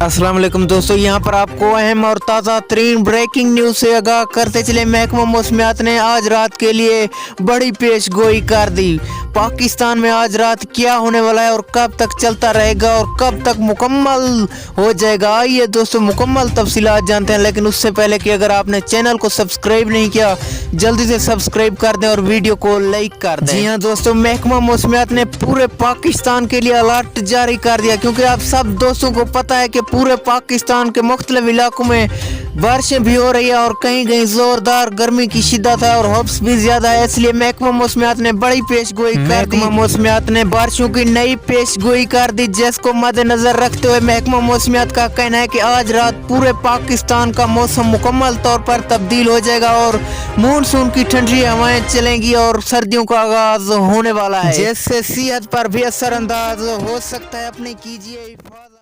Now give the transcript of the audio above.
अस्सलाम वालेकुम दोस्तों, यहाँ पर आपको अहम और ताज़ा तरीन ब्रेकिंग न्यूज़ से आगाह करते चले। महकमा मौसमियात ने आज रात के लिए बड़ी पेश गोई कर दी। पाकिस्तान में आज रात क्या होने वाला है और कब तक चलता रहेगा और कब तक मुकम्मल हो जाएगा, आइए दोस्तों मुकम्मल तफसीलात जानते हैं। लेकिन उससे पहले कि अगर आपने चैनल को सब्सक्राइब नहीं किया, जल्दी से सब्सक्राइब कर दें और वीडियो को लाइक कर दें। जी हाँ दोस्तों, महकमा मौसमियात ने पूरे पाकिस्तान के लिए अलर्ट जारी कर दिया, क्योंकि आप सब दोस्तों को पता है कि पूरे पाकिस्तान के मुख्तलिफ इलाकों में बारिशें भी हो रही है और कहीं कहीं जोरदार गर्मी की शिद्दत है और हब्स भी ज्यादा है। इसलिए महकमा मौसमियात ने बड़ी पेशगोई कर दी। मौसमियात ने बारिशों की नई पेशगोई कर दी, जिसको मद्देनजर रखते हुए महकमा मौसमियात का कहना है कि आज रात पूरे पाकिस्तान का मौसम मुकम्मल तौर पर तब्दील हो जाएगा और मानसून की ठंडी हवाएं चलेंगी और सर्दियों का आगाज होने वाला है, जिससे सेहत पर भी असर अंदाज हो सकता है। अपनी कीजिए हिफाजत।